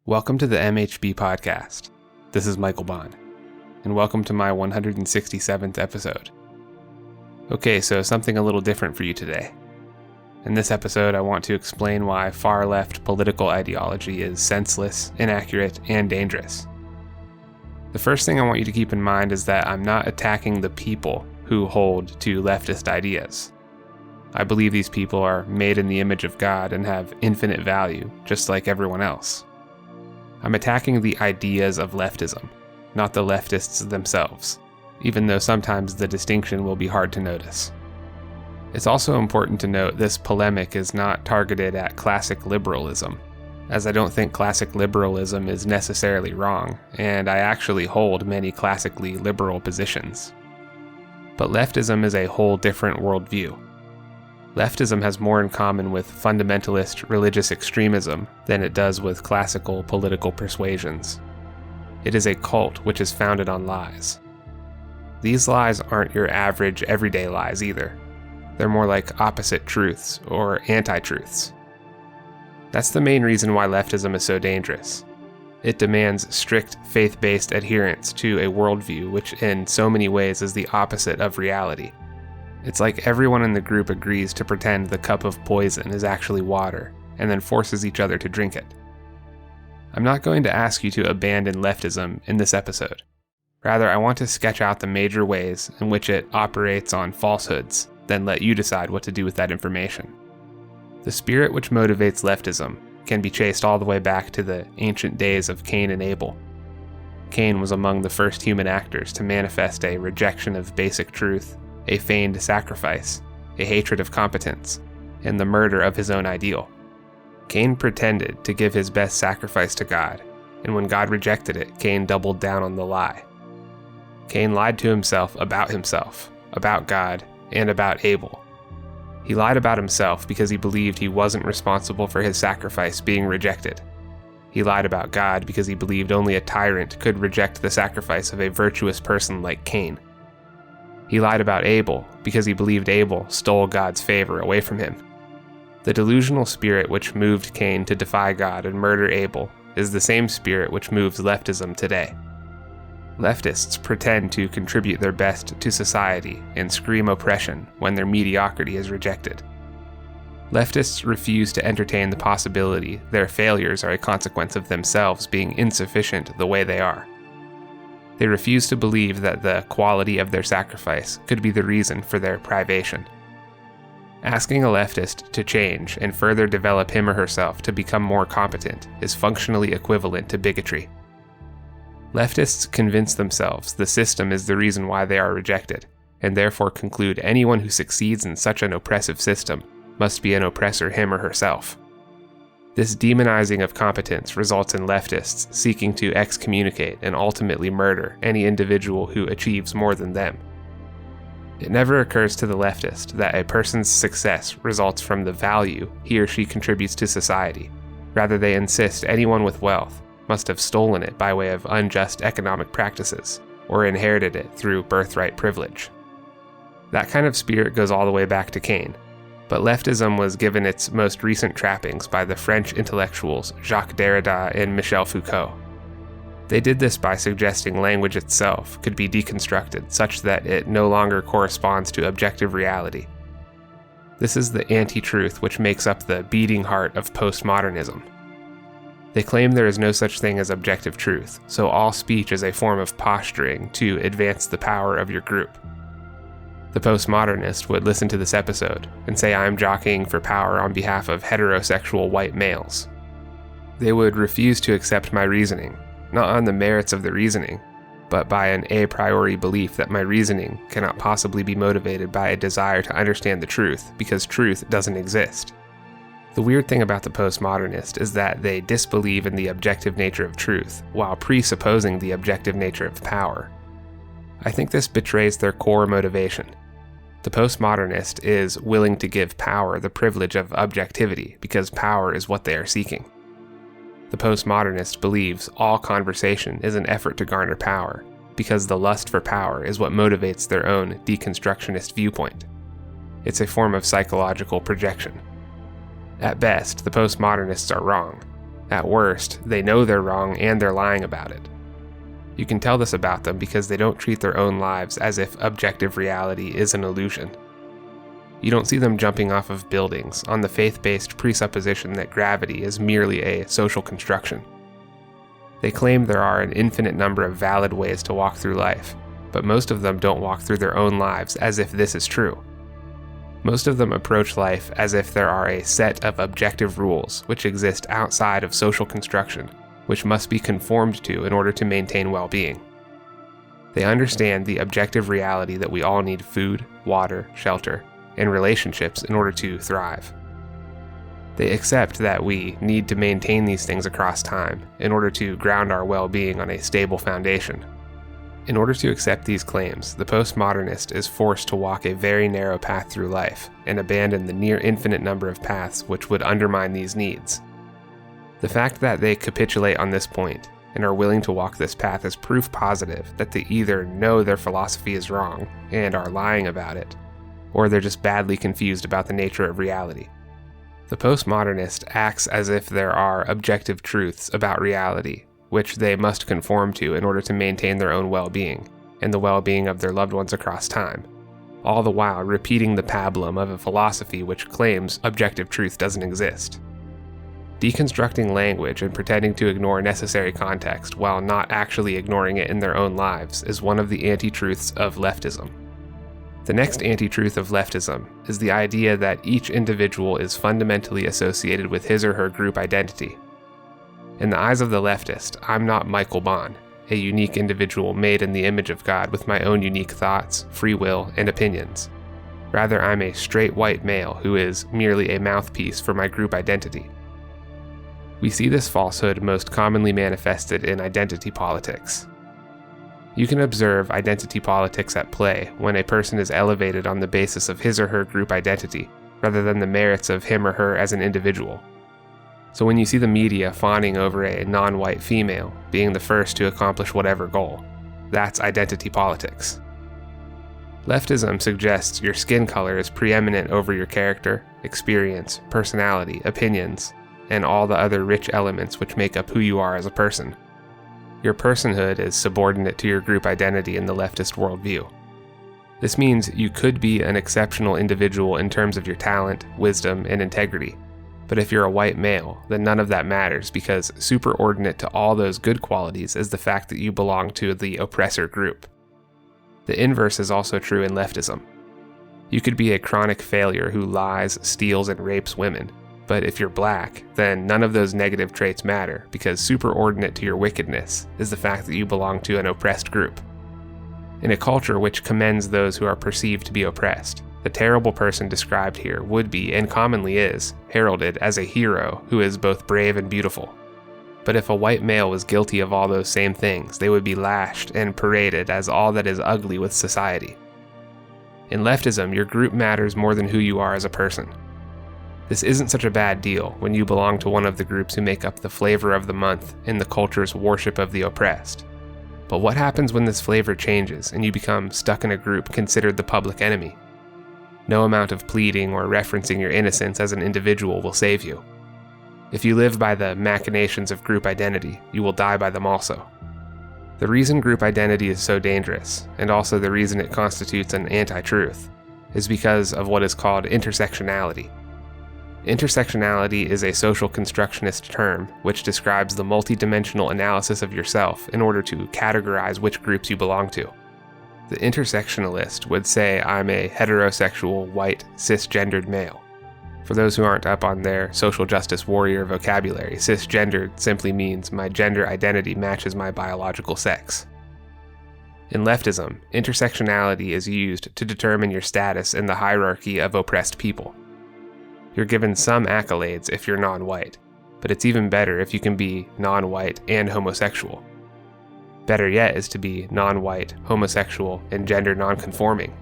Welcome to the MHB podcast. This is Michael Bond, and welcome to my 167th episode. Okay, so something a little different for you today. In this episode, I want to explain why far-left political ideology is senseless, inaccurate, and dangerous. The first thing I want you to keep in mind is that I'm not attacking the people who hold to leftist ideas. I believe these people are made in the image of God and have infinite value, just like everyone else. I'm attacking the ideas of leftism, not the leftists themselves, even though sometimes the distinction will be hard to notice. It's also important to note this polemic is not targeted at classic liberalism, as I don't think classic liberalism is necessarily wrong, and I actually hold many classically liberal positions. But leftism is a whole different worldview. Leftism has more in common with fundamentalist religious extremism than it does with classical political persuasions. It is a cult which is founded on lies. These lies aren't your average everyday lies either. They're more like opposite truths or anti-truths. That's the main reason why leftism is so dangerous. It demands strict faith-based adherence to a worldview which in so many ways is the opposite of reality. It's like everyone in the group agrees to pretend the cup of poison is actually water, and then forces each other to drink it. I'm not going to ask you to abandon leftism in this episode. Rather, I want to sketch out the major ways in which it operates on falsehoods, then let you decide what to do with that information. The spirit which motivates leftism can be traced all the way back to the ancient days of Cain and Abel. Cain was among the first human actors to manifest a rejection of basic truth, a feigned sacrifice, a hatred of competence, and the murder of his own ideal. Cain pretended to give his best sacrifice to God, and when God rejected it, Cain doubled down on the lie. Cain lied to himself, about God, and about Abel. He lied about himself because he believed he wasn't responsible for his sacrifice being rejected. He lied about God because he believed only a tyrant could reject the sacrifice of a virtuous person like Cain. He lied about Abel because he believed Abel stole God's favor away from him. The delusional spirit which moved Cain to defy God and murder Abel is the same spirit which moves leftism today. Leftists pretend to contribute their best to society and scream oppression when their mediocrity is rejected. Leftists refuse to entertain the possibility their failures are a consequence of themselves being insufficient the way they are. They refuse to believe that the quality of their sacrifice could be the reason for their privation. Asking a leftist to change and further develop him or herself to become more competent is functionally equivalent to bigotry. Leftists convince themselves the system is the reason why they are rejected, and therefore conclude anyone who succeeds in such an oppressive system must be an oppressor him or herself. This demonizing of competence results in leftists seeking to excommunicate and ultimately murder any individual who achieves more than them. It never occurs to the leftist that a person's success results from the value he or she contributes to society. Rather, they insist anyone with wealth must have stolen it by way of unjust economic practices, or inherited it through birthright privilege. That kind of spirit goes all the way back to Cain. But leftism was given its most recent trappings by the French intellectuals Jacques Derrida and Michel Foucault. They did this by suggesting language itself could be deconstructed such that it no longer corresponds to objective reality. This is the anti-truth which makes up the beating heart of postmodernism. They claim there is no such thing as objective truth, so all speech is a form of posturing to advance the power of your group. The postmodernist would listen to this episode and say I'm jockeying for power on behalf of heterosexual white males. They would refuse to accept my reasoning, not on the merits of the reasoning, but by an a priori belief that my reasoning cannot possibly be motivated by a desire to understand the truth because truth doesn't exist. The weird thing about the postmodernist is that they disbelieve in the objective nature of truth while presupposing the objective nature of power. I think this betrays their core motivation. The postmodernist is willing to give power the privilege of objectivity because power is what they are seeking. The postmodernist believes all conversation is an effort to garner power because the lust for power is what motivates their own deconstructionist viewpoint. It's a form of psychological projection. At best, the postmodernists are wrong. At worst, they know they're wrong and they're lying about it. You can tell this about them because they don't treat their own lives as if objective reality is an illusion. You don't see them jumping off of buildings on the faith-based presupposition that gravity is merely a social construction. They claim there are an infinite number of valid ways to walk through life, but most of them don't walk through their own lives as if this is true. Most of them approach life as if there are a set of objective rules which exist outside of social construction, which must be conformed to in order to maintain well-being. They understand the objective reality that we all need food, water, shelter, and relationships in order to thrive. They accept that we need to maintain these things across time in order to ground our well-being on a stable foundation. In order to accept these claims, the postmodernist is forced to walk a very narrow path through life and abandon the near infinite number of paths which would undermine these needs. The fact that they capitulate on this point and are willing to walk this path is proof positive that they either know their philosophy is wrong and are lying about it, or they're just badly confused about the nature of reality. The postmodernist acts as if there are objective truths about reality, which they must conform to in order to maintain their own well-being, and the well-being of their loved ones across time, all the while repeating the pablum of a philosophy which claims objective truth doesn't exist. Deconstructing language and pretending to ignore necessary context while not actually ignoring it in their own lives is one of the anti-truths of leftism. The next anti-truth of leftism is the idea that each individual is fundamentally associated with his or her group identity. In the eyes of the leftist, I'm not Michael Bond, a unique individual made in the image of God with my own unique thoughts, free will, and opinions. Rather, I'm a straight white male who is merely a mouthpiece for my group identity. We see this falsehood most commonly manifested in identity politics. You can observe identity politics at play when a person is elevated on the basis of his or her group identity, rather than the merits of him or her as an individual. So when you see the media fawning over a non-white female being the first to accomplish whatever goal, that's identity politics. Leftism suggests your skin color is preeminent over your character, experience, personality, opinions, and all the other rich elements which make up who you are as a person. Your personhood is subordinate to your group identity in the leftist worldview. This means you could be an exceptional individual in terms of your talent, wisdom, and integrity. But if you're a white male, then none of that matters because superordinate to all those good qualities is the fact that you belong to the oppressor group. The inverse is also true in leftism. You could be a chronic failure who lies, steals, and rapes women, but if you're black, then none of those negative traits matter because superordinate to your wickedness is the fact that you belong to an oppressed group. In a culture which commends those who are perceived to be oppressed, the terrible person described here would be, and commonly is, heralded as a hero who is both brave and beautiful. But if a white male was guilty of all those same things, they would be lashed and paraded as all that is ugly with society. In leftism, your group matters more than who you are as a person. This isn't such a bad deal when you belong to one of the groups who make up the flavor of the month in the culture's worship of the oppressed. But what happens when this flavor changes and you become stuck in a group considered the public enemy? No amount of pleading or referencing your innocence as an individual will save you. If you live by the machinations of group identity, you will die by them also. The reason group identity is so dangerous, and also the reason it constitutes an anti-truth, is because of what is called intersectionality. Intersectionality is a social constructionist term which describes the multidimensional analysis of yourself in order to categorize which groups you belong to. The intersectionalist would say I'm a heterosexual, white, cisgendered male. For those who aren't up on their social justice warrior vocabulary, cisgendered simply means my gender identity matches my biological sex. In leftism, intersectionality is used to determine your status in the hierarchy of oppressed people. You're given some accolades if you're non-white, but it's even better if you can be non-white and homosexual. Better yet is to be non-white, homosexual, and gender non-conforming.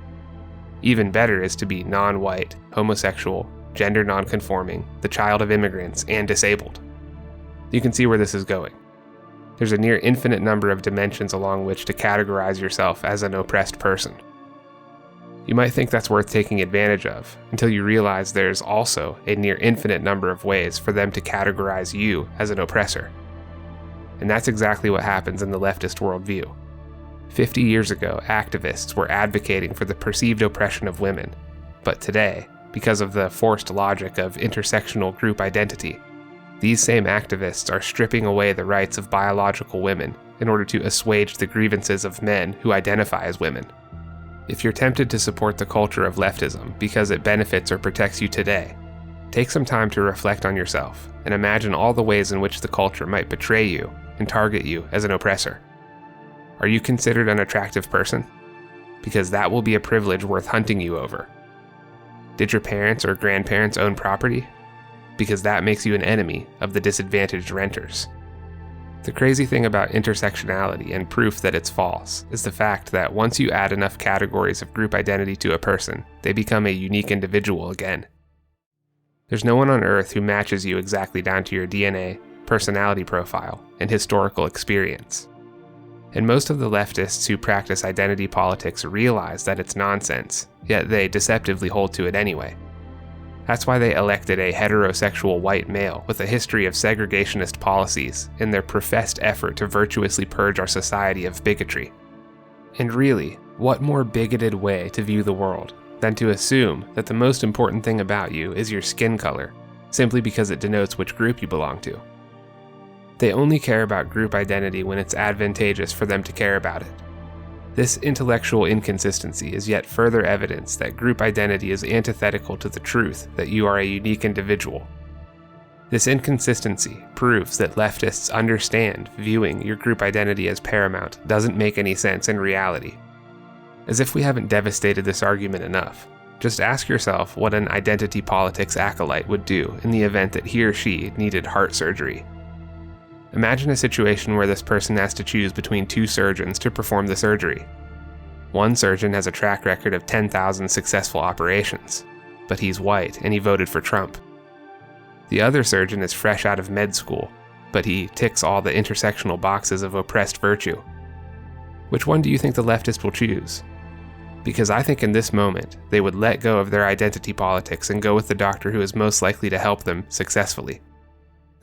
Even better is to be non-white, homosexual, gender non-conforming, the child of immigrants, and disabled. You can see where this is going. There's a near infinite number of dimensions along which to categorize yourself as an oppressed person. You might think that's worth taking advantage of until you realize there's also a near infinite number of ways for them to categorize you as an oppressor. And that's exactly what happens in the leftist worldview. 50 years ago, activists were advocating for the perceived oppression of women, but today, because of the forced logic of intersectional group identity, these same activists are stripping away the rights of biological women in order to assuage the grievances of men who identify as women. If you're tempted to support the culture of leftism because it benefits or protects you today, take some time to reflect on yourself and imagine all the ways in which the culture might betray you and target you as an oppressor. Are you considered an attractive person? Because that will be a privilege worth hunting you over. Did your parents or grandparents own property? Because that makes you an enemy of the disadvantaged renters. The crazy thing about intersectionality and proof that it's false is the fact that once you add enough categories of group identity to a person, they become a unique individual again. There's no one on Earth who matches you exactly down to your DNA, personality profile, and historical experience. And most of the leftists who practice identity politics realize that it's nonsense, yet they deceptively hold to it anyway. That's why they elected a heterosexual white male with a history of segregationist policies in their professed effort to virtuously purge our society of bigotry. And really, what more bigoted way to view the world than to assume that the most important thing about you is your skin color, simply because it denotes which group you belong to? They only care about group identity when it's advantageous for them to care about it. This intellectual inconsistency is yet further evidence that group identity is antithetical to the truth that you are a unique individual. This inconsistency proves that leftists understand viewing your group identity as paramount doesn't make any sense in reality. As if we haven't devastated this argument enough, just ask yourself what an identity politics acolyte would do in the event that he or she needed heart surgery. Imagine a situation where this person has to choose between two surgeons to perform the surgery. One surgeon has a track record of 10,000 successful operations, but he's white and he voted for Trump. The other surgeon is fresh out of med school, but he ticks all the intersectional boxes of oppressed virtue. Which one do you think the leftist will choose? Because I think in this moment, they would let go of their identity politics and go with the doctor who is most likely to help them successfully.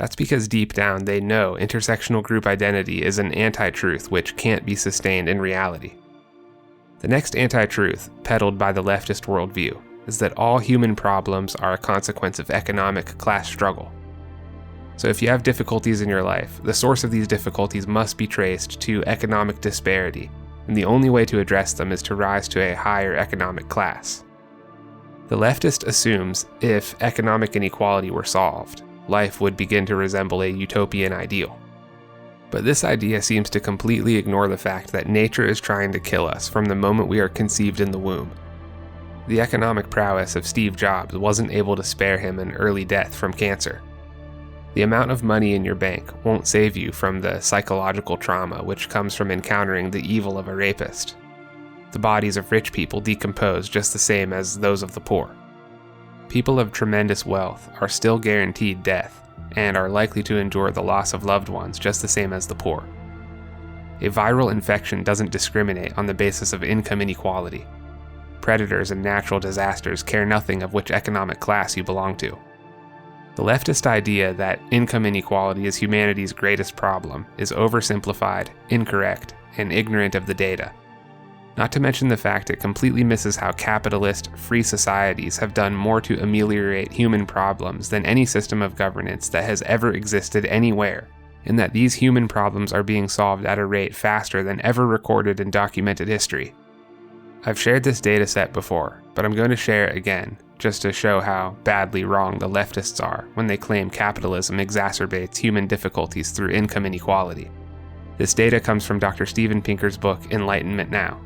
That's because deep down they know intersectional group identity is an anti-truth which can't be sustained in reality. The next anti-truth, peddled by the leftist worldview, is that all human problems are a consequence of economic class struggle. So if you have difficulties in your life, the source of these difficulties must be traced to economic disparity, and the only way to address them is to rise to a higher economic class. The leftist assumes if economic inequality were solved, life would begin to resemble a utopian ideal. But this idea seems to completely ignore the fact that nature is trying to kill us from the moment we are conceived in the womb. The economic prowess of Steve Jobs wasn't able to spare him an early death from cancer. The amount of money in your bank won't save you from the psychological trauma which comes from encountering the evil of a rapist. The bodies of rich people decompose just the same as those of the poor. People of tremendous wealth are still guaranteed death and are likely to endure the loss of loved ones just the same as the poor. A viral infection doesn't discriminate on the basis of income inequality. Predators and natural disasters care nothing of which economic class you belong to. The leftist idea that income inequality is humanity's greatest problem is oversimplified, incorrect, and ignorant of the data. Not to mention the fact it completely misses how capitalist, free societies have done more to ameliorate human problems than any system of governance that has ever existed anywhere, and that these human problems are being solved at a rate faster than ever recorded in documented history. I've shared this data set before, but I'm going to share it again, just to show how badly wrong the leftists are when they claim capitalism exacerbates human difficulties through income inequality. This data comes from Dr. Steven Pinker's book, Enlightenment Now.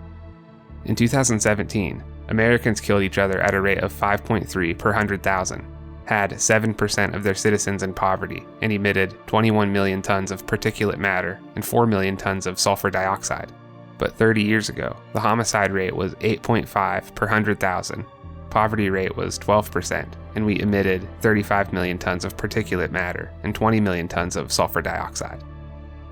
In 2017, Americans killed each other at a rate of 5.3 per 100,000, had 7% of their citizens in poverty, and emitted 21 million tons of particulate matter and 4 million tons of sulfur dioxide. But 30 years ago, the homicide rate was 8.5 per 100,000, poverty rate was 12%, and we emitted 35 million tons of particulate matter and 20 million tons of sulfur dioxide.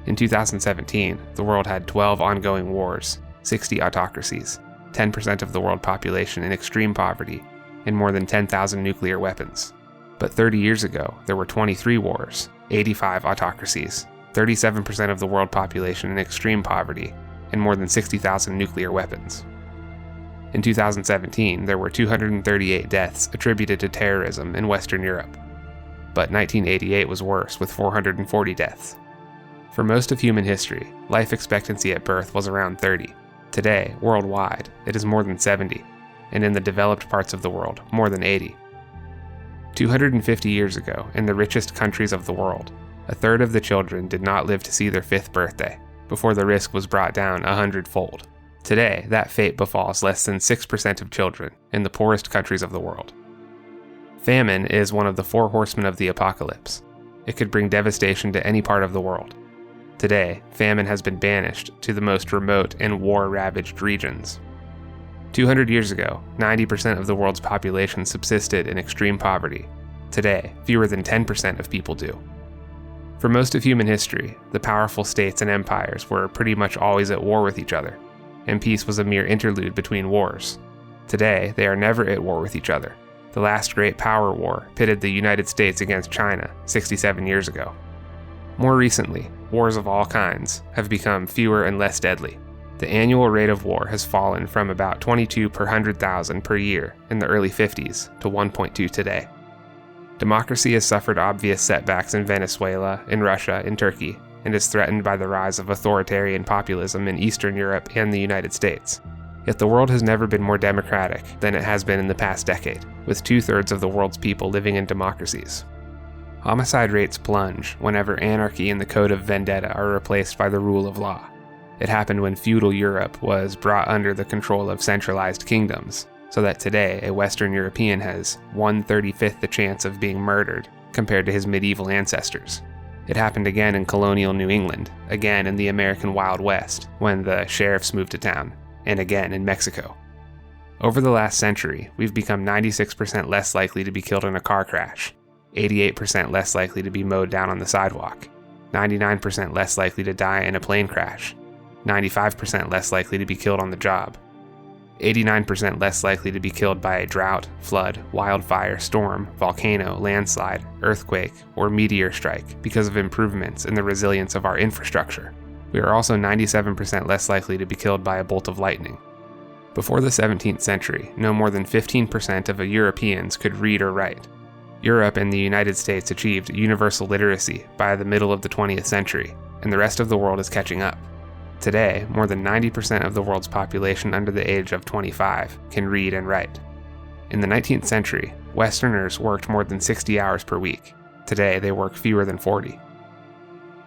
In 2017, the world had 12 ongoing wars, 60 autocracies, 10% of the world population in extreme poverty, and more than 10,000 nuclear weapons. But 30 years ago, there were 23 wars, 85 autocracies, 37% of the world population in extreme poverty, and more than 60,000 nuclear weapons. In 2017, there were 238 deaths attributed to terrorism in Western Europe. But 1988 was worse, with 440 deaths. For most of human history, life expectancy at birth was around 30. Today, worldwide, it is more than 70, and in the developed parts of the world, more than 80. 250 years ago, in the richest countries of the world, a third of the children did not live to see their 5th birthday, before the risk was brought down 100-fold. Today, that fate befalls less than 6% of children in the poorest countries of the world. Famine is one of the 4 horsemen of the apocalypse. It could bring devastation to any part of the world. Today, famine has been banished to the most remote and war-ravaged regions. 200 years ago, 90% of the world's population subsisted in extreme poverty. Today, fewer than 10% of people do. For most of human history, the powerful states and empires were pretty much always at war with each other, and peace was a mere interlude between wars. Today, they are never at war with each other. The last great power war pitted the United States against China 67 years ago. More recently, wars of all kinds have become fewer and less deadly. The annual rate of war has fallen from about 22 per 100,000 per year in the early 50s to 1.2 today. Democracy has suffered obvious setbacks in Venezuela, in Russia, in Turkey, and is threatened by the rise of authoritarian populism in Eastern Europe and the United States. Yet the world has never been more democratic than it has been in the past decade, with 2/3 of the world's people living in democracies. Homicide rates plunge whenever anarchy and the code of vendetta are replaced by the rule of law. It happened when feudal Europe was brought under the control of centralized kingdoms, so that today a Western European has 1/35th the chance of being murdered compared to his medieval ancestors. It happened again in colonial New England, again in the American Wild West when the sheriffs moved to town, and again in Mexico. Over the last century, we've become 96% less likely to be killed in a car crash, 88% less likely to be mowed down on the sidewalk, 99% less likely to die in a plane crash, 95% less likely to be killed on the job, 89% less likely to be killed by a drought, flood, wildfire, storm, volcano, landslide, earthquake, or meteor strike because of improvements in the resilience of our infrastructure. We are also 97% less likely to be killed by a bolt of lightning. Before the 17th century, no more than 15% of Europeans could read or write. Europe and the United States achieved universal literacy by the middle of the 20th century, and the rest of the world is catching up. Today, more than 90% of the world's population under the age of 25 can read and write. In the 19th century, Westerners worked more than 60 hours per week. Today, they work fewer than 40.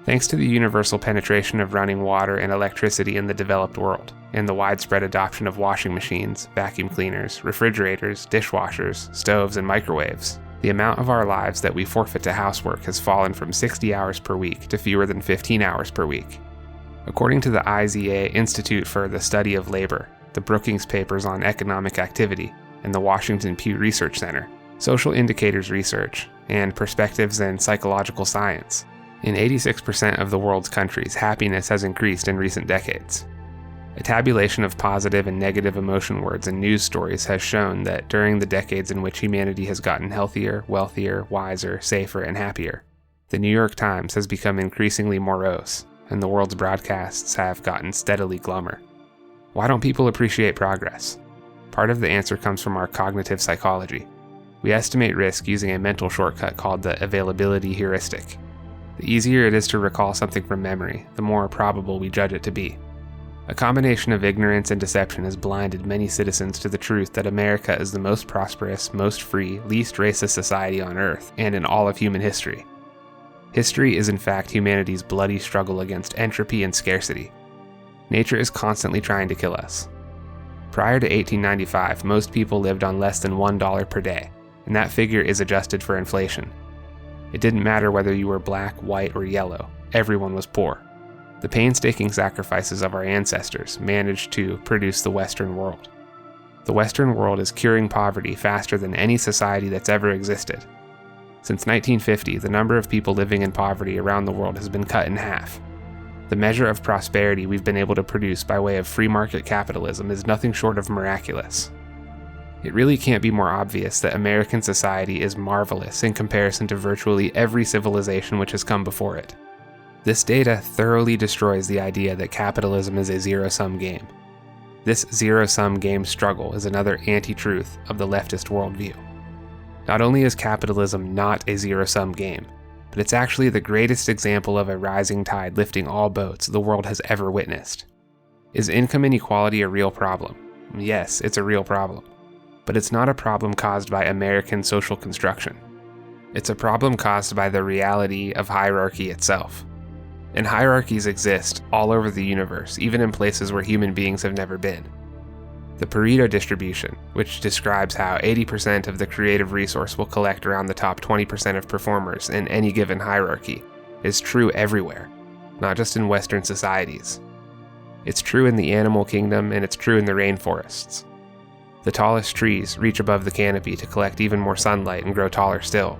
Thanks to the universal penetration of running water and electricity in the developed world, and the widespread adoption of washing machines, vacuum cleaners, refrigerators, dishwashers, stoves, and microwaves, the amount of our lives that we forfeit to housework has fallen from 60 hours per week to fewer than 15 hours per week. According to the IZA Institute for the Study of Labor, the Brookings Papers on Economic Activity, and the Washington Pew Research Center, Social Indicators Research, and Perspectives in Psychological Science, in 86% of the world's countries, happiness has increased in recent decades. A tabulation of positive and negative emotion words in news stories has shown that during the decades in which humanity has gotten healthier, wealthier, wiser, safer, and happier, the New York Times has become increasingly morose, and the world's broadcasts have gotten steadily glummer. Why don't people appreciate progress? Part of the answer comes from our cognitive psychology. We estimate risk using a mental shortcut called the availability heuristic. The easier it is to recall something from memory, the more probable we judge it to be. A combination of ignorance and deception has blinded many citizens to the truth that America is the most prosperous, most free, least racist society on Earth and in all of human history. History is in fact humanity's bloody struggle against entropy and scarcity. Nature is constantly trying to kill us. Prior to 1895, most people lived on less than $1 per day, and that figure is adjusted for inflation. It didn't matter whether you were black, white, or yellow, everyone was poor. The painstaking sacrifices of our ancestors managed to produce the Western world. The Western world is curing poverty faster than any society that's ever existed. Since 1950, the number of people living in poverty around the world has been cut in half. The measure of prosperity we've been able to produce by way of free market capitalism is nothing short of miraculous. It really can't be more obvious that American society is marvelous in comparison to virtually every civilization which has come before it. This data thoroughly destroys the idea that capitalism is a zero-sum game. This zero-sum game struggle is another anti-truth of the leftist worldview. Not only is capitalism not a zero-sum game, but it's actually the greatest example of a rising tide lifting all boats the world has ever witnessed. Is income inequality a real problem? Yes, it's a real problem. But it's not a problem caused by American social construction. It's a problem caused by the reality of hierarchy itself. And hierarchies exist all over the universe, even in places where human beings have never been. The Pareto distribution, which describes how 80% of the creative resource will collect around the top 20% of performers in any given hierarchy, is true everywhere, not just in Western societies. It's true in the animal kingdom, and it's true in the rainforests. The tallest trees reach above the canopy to collect even more sunlight and grow taller still.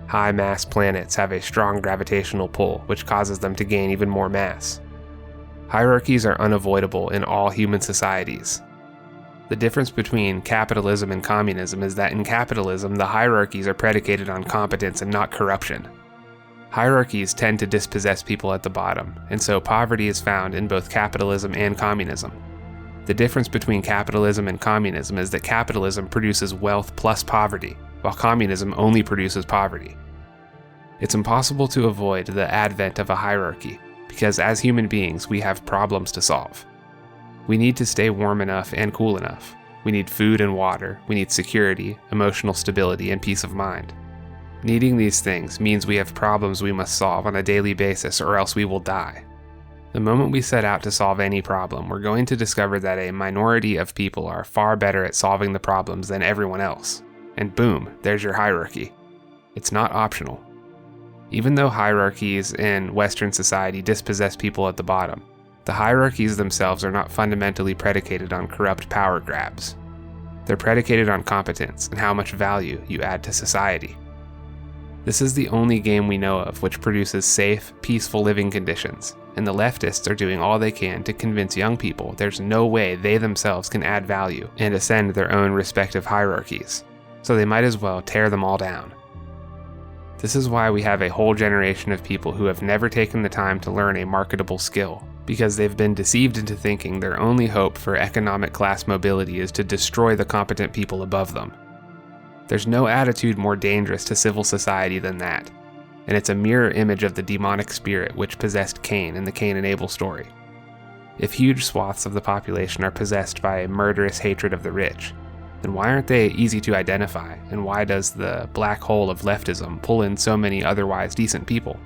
High-mass planets have a strong gravitational pull, which causes them to gain even more mass. Hierarchies are unavoidable in all human societies. The difference between capitalism and communism is that in capitalism, the hierarchies are predicated on competence and not corruption. Hierarchies tend to dispossess people at the bottom, and so poverty is found in both capitalism and communism. The difference between capitalism and communism is that capitalism produces wealth plus poverty, while communism only produces poverty. It's impossible to avoid the advent of a hierarchy, because as human beings, we have problems to solve. We need to stay warm enough and cool enough. We need food and water. We need security, emotional stability, and peace of mind. Needing these things means we have problems we must solve on a daily basis, or else we will die. The moment we set out to solve any problem, we're going to discover that a minority of people are far better at solving the problems than everyone else. And boom, there's your hierarchy. It's not optional. Even though hierarchies in Western society dispossess people at the bottom, the hierarchies themselves are not fundamentally predicated on corrupt power grabs. They're predicated on competence and how much value you add to society. This is the only game we know of which produces safe, peaceful living conditions, and the leftists are doing all they can to convince young people there's no way they themselves can add value and ascend their own respective hierarchies, so they might as well tear them all down. This is why we have a whole generation of people who have never taken the time to learn a marketable skill, because they've been deceived into thinking their only hope for economic class mobility is to destroy the competent people above them. There's no attitude more dangerous to civil society than that, and it's a mirror image of the demonic spirit which possessed Cain in the Cain and Abel story. If huge swaths of the population are possessed by a murderous hatred of the rich, then why aren't they easy to identify, and why does the black hole of leftism pull in so many otherwise decent people?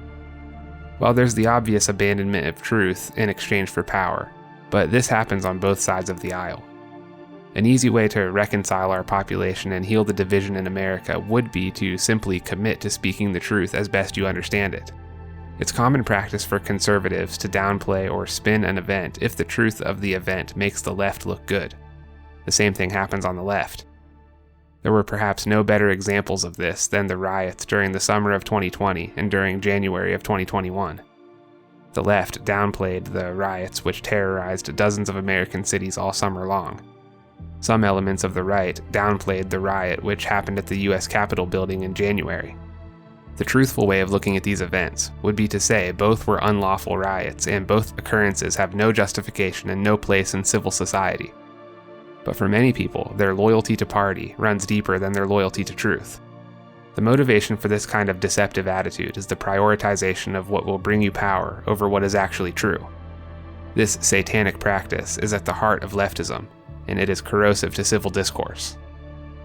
Well, there's the obvious abandonment of truth in exchange for power, but this happens on both sides of the aisle. An easy way to reconcile our population and heal the division in America would be to simply commit to speaking the truth as best you understand it. It's common practice for conservatives to downplay or spin an event if the truth of the event makes the left look good. The same thing happens on the left. There were perhaps no better examples of this than the riots during the summer of 2020 and during January of 2021. The left downplayed the riots which terrorized dozens of American cities all summer long. Some elements of the right downplayed the riot which happened at the U.S. Capitol building in January. The truthful way of looking at these events would be to say both were unlawful riots and both occurrences have no justification and no place in civil society. But for many people, their loyalty to party runs deeper than their loyalty to truth. The motivation for this kind of deceptive attitude is the prioritization of what will bring you power over what is actually true. This satanic practice is at the heart of leftism, and it is corrosive to civil discourse.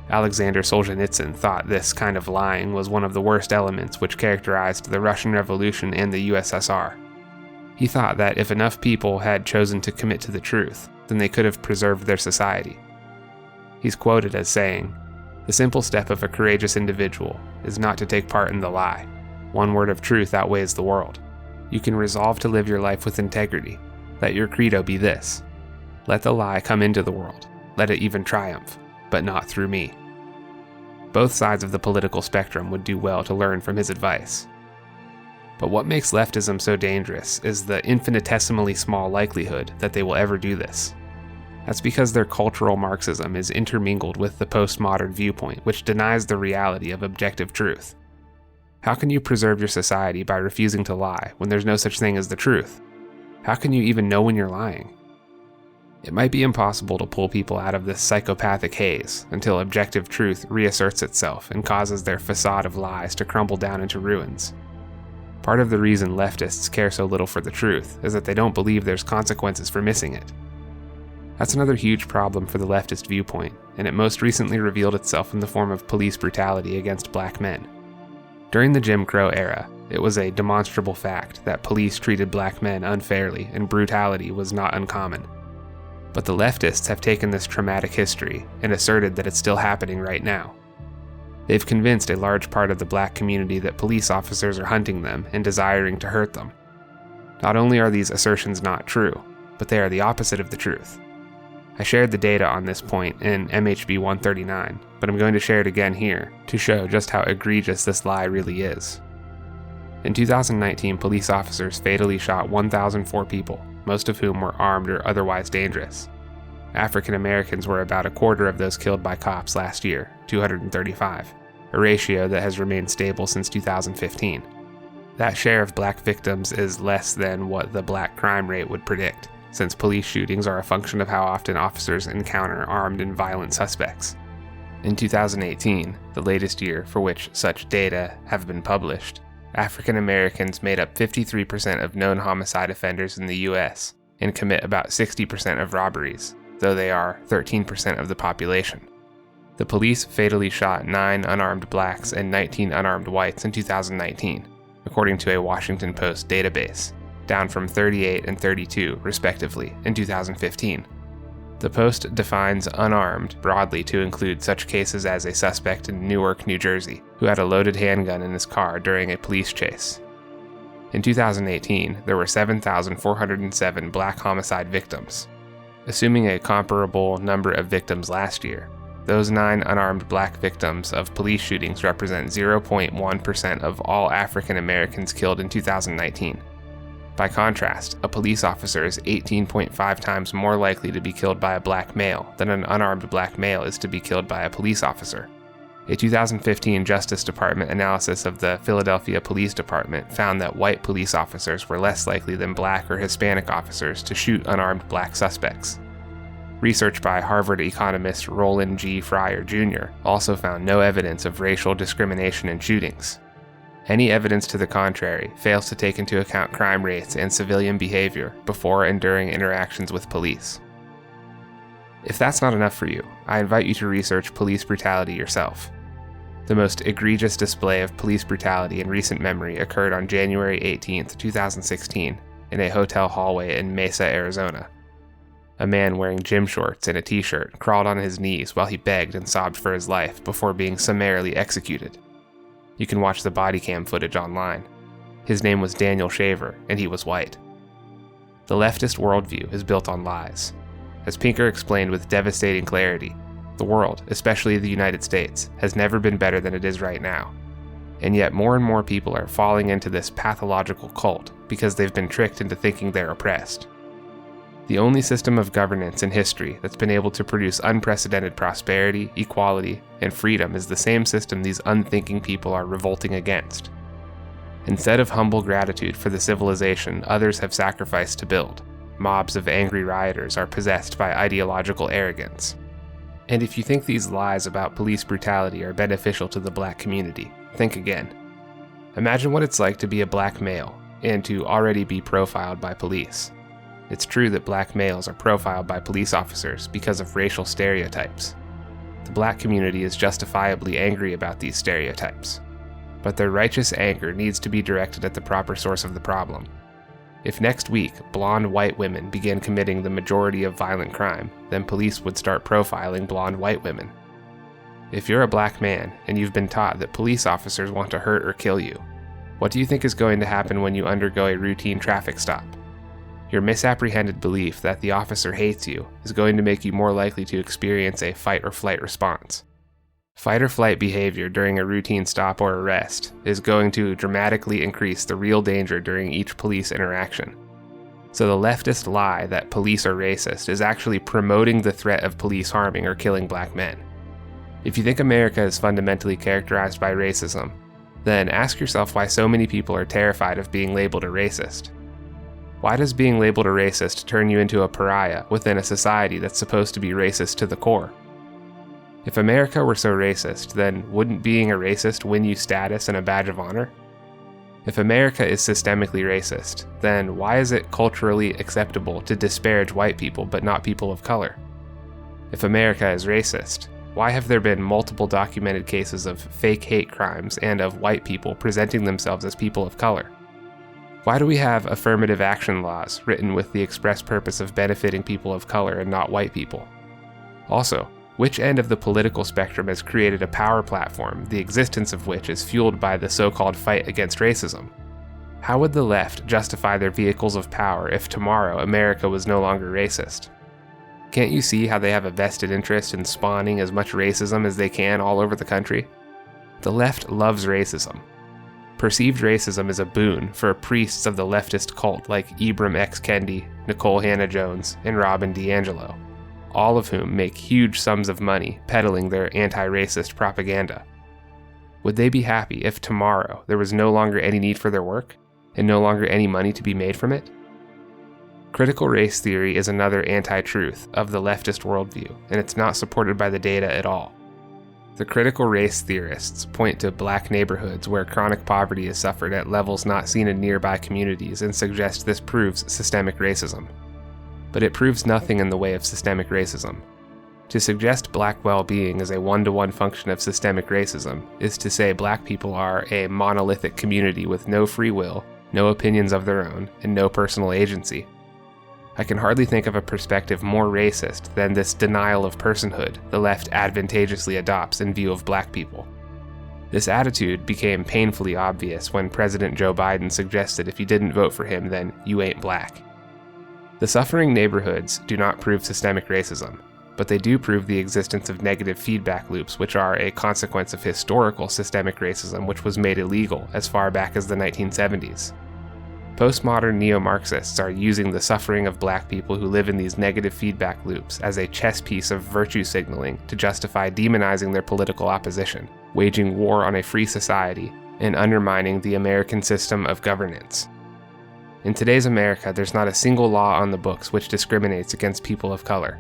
Alexander Solzhenitsyn thought this kind of lying was one of the worst elements which characterized the Russian Revolution and the USSR. He thought that if enough people had chosen to commit to the truth, then they could have preserved their society. He's quoted as saying, "The simple step of a courageous individual is not to take part in the lie. One word of truth outweighs the world. You can resolve to live your life with integrity. Let your credo be this: let the lie come into the world. Let it even triumph, but not through me." Both sides of the political spectrum would do well to learn from his advice. But what makes leftism so dangerous is the infinitesimally small likelihood that they will ever do this. That's because their cultural Marxism is intermingled with the postmodern viewpoint, which denies the reality of objective truth. How can you preserve your society by refusing to lie when there's no such thing as the truth? How can you even know when you're lying? It might be impossible to pull people out of this psychopathic haze until objective truth reasserts itself and causes their facade of lies to crumble down into ruins. Part of the reason leftists care so little for the truth is that they don't believe there's consequences for missing it. That's another huge problem for the leftist viewpoint, and it most recently revealed itself in the form of police brutality against black men. During the Jim Crow era, it was a demonstrable fact that police treated black men unfairly and brutality was not uncommon. But the leftists have taken this traumatic history and asserted that it's still happening right now. They've convinced a large part of the black community that police officers are hunting them and desiring to hurt them. Not only are these assertions not true, but they are the opposite of the truth. I shared the data on this point in MHB 139, but I'm going to share it again here to show just how egregious this lie really is. In 2019, police officers fatally shot 1,004 people, most of whom were armed or otherwise dangerous. African Americans were about a quarter of those killed by cops last year, 235, a ratio that has remained stable since 2015. That share of black victims is less than what the black crime rate would predict, since police shootings are a function of how often officers encounter armed and violent suspects. In 2018, the latest year for which such data have been published, African Americans made up 53% of known homicide offenders in the US and commit about 60% of robberies, though they are 13% of the population. The police fatally shot 9 unarmed blacks and 19 unarmed whites in 2019, according to a Washington Post database, down from 38 and 32, respectively, in 2015. The Post defines unarmed broadly to include such cases as a suspect in Newark, New Jersey, who had a loaded handgun in his car during a police chase. In 2018, there were 7,407 black homicide victims. Assuming a comparable number of victims last year, those 9 unarmed black victims of police shootings represent 0.1% of all African Americans killed in 2019. By contrast, a police officer is 18.5 times more likely to be killed by a black male than an unarmed black male is to be killed by a police officer. A 2015 Justice Department analysis of the Philadelphia Police Department found that white police officers were less likely than black or Hispanic officers to shoot unarmed black suspects. Research by Harvard economist Roland G. Fryer Jr. also found no evidence of racial discrimination in shootings. Any evidence to the contrary fails to take into account crime rates and civilian behavior before and during interactions with police. If that's not enough for you, I invite you to research police brutality yourself. The most egregious display of police brutality in recent memory occurred on January 18, 2016, in a hotel hallway in Mesa, Arizona. A man wearing gym shorts and a t-shirt crawled on his knees while he begged and sobbed for his life before being summarily executed. You can watch the body cam footage online. His name was Daniel Shaver, and he was white. The leftist worldview is built on lies. As Pinker explained with devastating clarity, the world, especially the United States, has never been better than it is right now. And yet more and more people are falling into this pathological cult because they've been tricked into thinking they're oppressed. The only system of governance in history that's been able to produce unprecedented prosperity, equality, and freedom is the same system these unthinking people are revolting against. Instead of humble gratitude for the civilization others have sacrificed to build, mobs of angry rioters are possessed by ideological arrogance. And if you think these lies about police brutality are beneficial to the black community, think again. Imagine what it's like to be a black male and to already be profiled by police. It's true that black males are profiled by police officers because of racial stereotypes. The black community is justifiably angry about these stereotypes. But their righteous anger needs to be directed at the proper source of the problem. If next week, blonde white women began committing the majority of violent crime, then police would start profiling blonde white women. If you're a black man and you've been taught that police officers want to hurt or kill you, what do you think is going to happen when you undergo a routine traffic stop? Your misapprehended belief that the officer hates you is going to make you more likely to experience a fight or flight response. Fight or flight behavior during a routine stop or arrest is going to dramatically increase the real danger during each police interaction. So the leftist lie that police are racist is actually promoting the threat of police harming or killing black men. If you think America is fundamentally characterized by racism, then ask yourself why so many people are terrified of being labeled a racist. Why does being labeled a racist turn you into a pariah within a society that's supposed to be racist to the core? If America were so racist, then wouldn't being a racist win you status and a badge of honor? If America is systemically racist, then why is it culturally acceptable to disparage white people but not people of color? If America is racist, why have there been multiple documented cases of fake hate crimes and of white people presenting themselves as people of color? Why do we have affirmative action laws written with the express purpose of benefiting people of color and not white people? Also, which end of the political spectrum has created a power platform, the existence of which is fueled by the so-called fight against racism? How would the left justify their vehicles of power if tomorrow America was no longer racist? Can't you see how they have a vested interest in spawning as much racism as they can all over the country? The left loves racism. Perceived racism is a boon for priests of the leftist cult like Ibram X. Kendi, Nicole Hannah-Jones, and Robin DiAngelo, all of whom make huge sums of money peddling their anti-racist propaganda. Would they be happy if tomorrow there was no longer any need for their work, and no longer any money to be made from it? Critical race theory is another anti-truth of the leftist worldview, and it's not supported by the data at all. The critical race theorists point to black neighborhoods where chronic poverty is suffered at levels not seen in nearby communities and suggest this proves systemic racism. But it proves nothing in the way of systemic racism. To suggest black well-being is a one-to-one function of systemic racism is to say black people are a monolithic community with no free will, no opinions of their own, and no personal agency. I can hardly think of a perspective more racist than this denial of personhood the left advantageously adopts in view of black people. This attitude became painfully obvious when President Joe Biden suggested if you didn't vote for him, then you ain't black. The suffering neighborhoods do not prove systemic racism, but they do prove the existence of negative feedback loops, which are a consequence of historical systemic racism which was made illegal as far back as the 1970s. Postmodern neo-Marxists are using the suffering of black people who live in these negative feedback loops as a chess piece of virtue signaling to justify demonizing their political opposition, waging war on a free society, and undermining the American system of governance. In today's America, there's not a single law on the books which discriminates against people of color.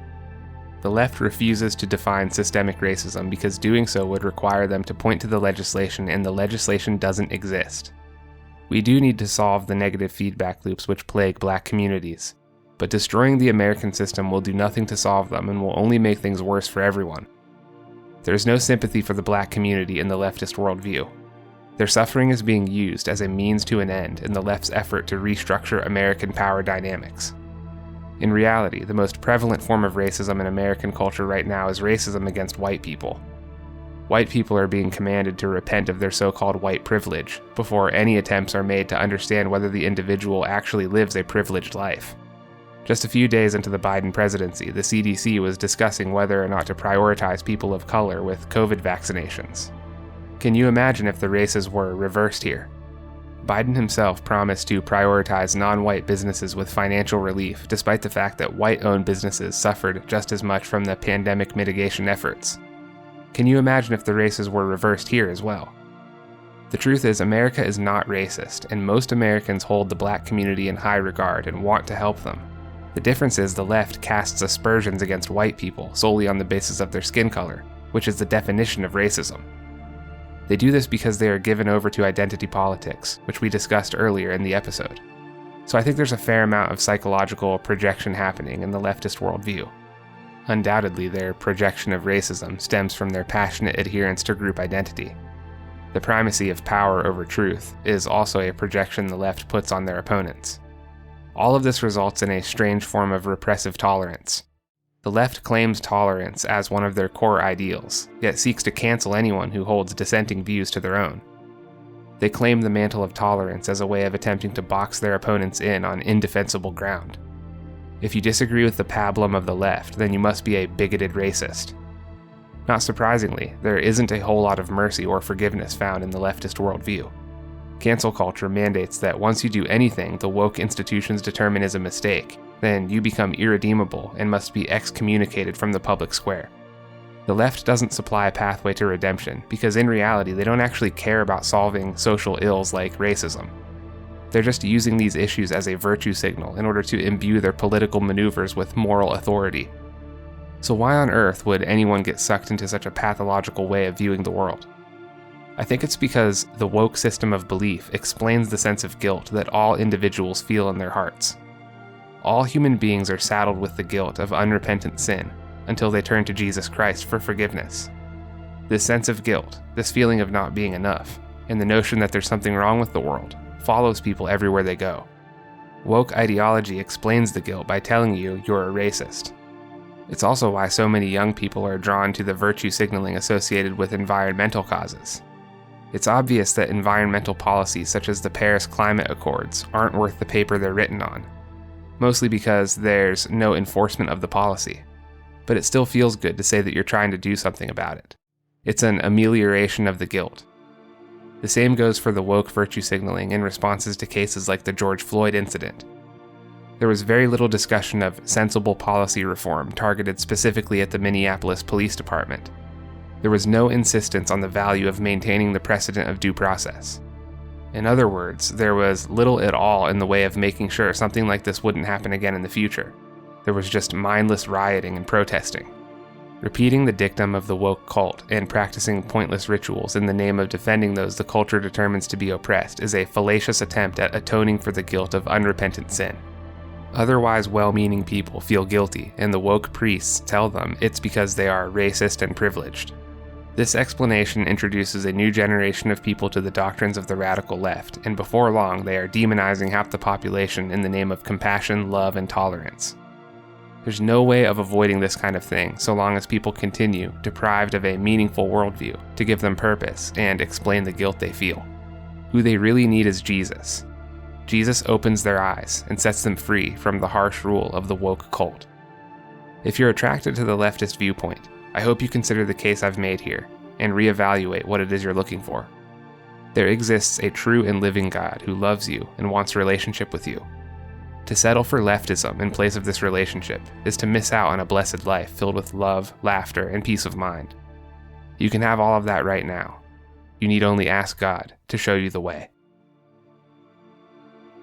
The left refuses to define systemic racism because doing so would require them to point to the legislation, and the legislation doesn't exist. We do need to solve the negative feedback loops which plague black communities, but destroying the American system will do nothing to solve them and will only make things worse for everyone. There is no sympathy for the black community in the leftist worldview. Their suffering is being used as a means to an end in the left's effort to restructure American power dynamics. In reality, the most prevalent form of racism in American culture right now is racism against white people. White people are being commanded to repent of their so-called white privilege before any attempts are made to understand whether the individual actually lives a privileged life. Just a few days into the Biden presidency, the CDC was discussing whether or not to prioritize people of color with COVID vaccinations. Can you imagine if the races were reversed here? Biden himself promised to prioritize non-white businesses with financial relief, despite the fact that white-owned businesses suffered just as much from the pandemic mitigation efforts. Can you imagine if the races were reversed here as well? The truth is, America is not racist, and most Americans hold the black community in high regard and want to help them. The difference is the left casts aspersions against white people solely on the basis of their skin color, which is the definition of racism. They do this because they are given over to identity politics, which we discussed earlier in the episode. So I think there's a fair amount of psychological projection happening in the leftist worldview. Undoubtedly, their projection of racism stems from their passionate adherence to group identity. The primacy of power over truth is also a projection the left puts on their opponents. All of this results in a strange form of repressive tolerance. The left claims tolerance as one of their core ideals, yet seeks to cancel anyone who holds dissenting views to their own. They claim the mantle of tolerance as a way of attempting to box their opponents in on indefensible ground. If you disagree with the pablum of the left, then you must be a bigoted racist. Not surprisingly, there isn't a whole lot of mercy or forgiveness found in the leftist worldview. Cancel culture mandates that once you do anything the woke institutions determine is a mistake, then you become irredeemable and must be excommunicated from the public square. The left doesn't supply a pathway to redemption because in reality they don't actually care about solving social ills like racism. They're just using these issues as a virtue signal in order to imbue their political maneuvers with moral authority. So why on earth would anyone get sucked into such a pathological way of viewing the world? I think it's because the woke system of belief explains the sense of guilt that all individuals feel in their hearts. All human beings are saddled with the guilt of unrepentant sin until they turn to Jesus Christ for forgiveness. This sense of guilt, this feeling of not being enough, and the notion that there's something wrong with the world, follows people everywhere they go. Woke ideology explains the guilt by telling you you're a racist. It's also why so many young people are drawn to the virtue signaling associated with environmental causes. It's obvious that environmental policies such as the Paris Climate Accords aren't worth the paper they're written on, mostly because there's no enforcement of the policy. But it still feels good to say that you're trying to do something about it. It's an amelioration of the guilt. The same goes for the woke virtue signaling in responses to cases like the George Floyd incident. There was very little discussion of sensible policy reform targeted specifically at the Minneapolis Police Department. There was no insistence on the value of maintaining the precedent of due process. In other words, there was little at all in the way of making sure something like this wouldn't happen again in the future. There was just mindless rioting and protesting. Repeating the dictum of the woke cult and practicing pointless rituals in the name of defending those the culture determines to be oppressed is a fallacious attempt at atoning for the guilt of unrepentant sin. Otherwise well-meaning people feel guilty, and the woke priests tell them it's because they are racist and privileged. This explanation introduces a new generation of people to the doctrines of the radical left, and before long they are demonizing half the population in the name of compassion, love, and tolerance. There's no way of avoiding this kind of thing so long as people continue, deprived of a meaningful worldview, to give them purpose and explain the guilt they feel. Who they really need is Jesus. Jesus opens their eyes and sets them free from the harsh rule of the woke cult. If you're attracted to the leftist viewpoint, I hope you consider the case I've made here and reevaluate what it is you're looking for. There exists a true and living God who loves you and wants a relationship with you. To settle for leftism in place of this relationship is to miss out on a blessed life filled with love, laughter, and peace of mind. You can have all of that right now. You need only ask God to show you the way.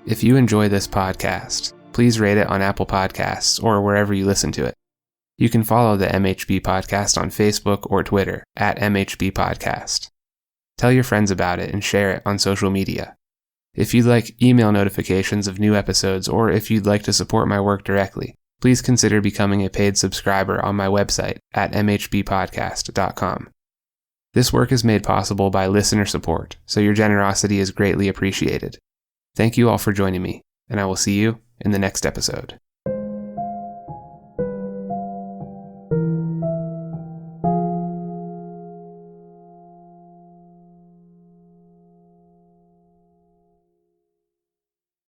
If you enjoy this podcast, please rate it on Apple Podcasts or wherever you listen to it. You can follow the MHB podcast on Facebook or Twitter at MHB Podcast. Tell your friends about it and share it on social media. If you'd like email notifications of new episodes, or if you'd like to support my work directly, please consider becoming a paid subscriber on my website at mhbpodcast.com. This work is made possible by listener support, so your generosity is greatly appreciated. Thank you all for joining me, and I will see you in the next episode.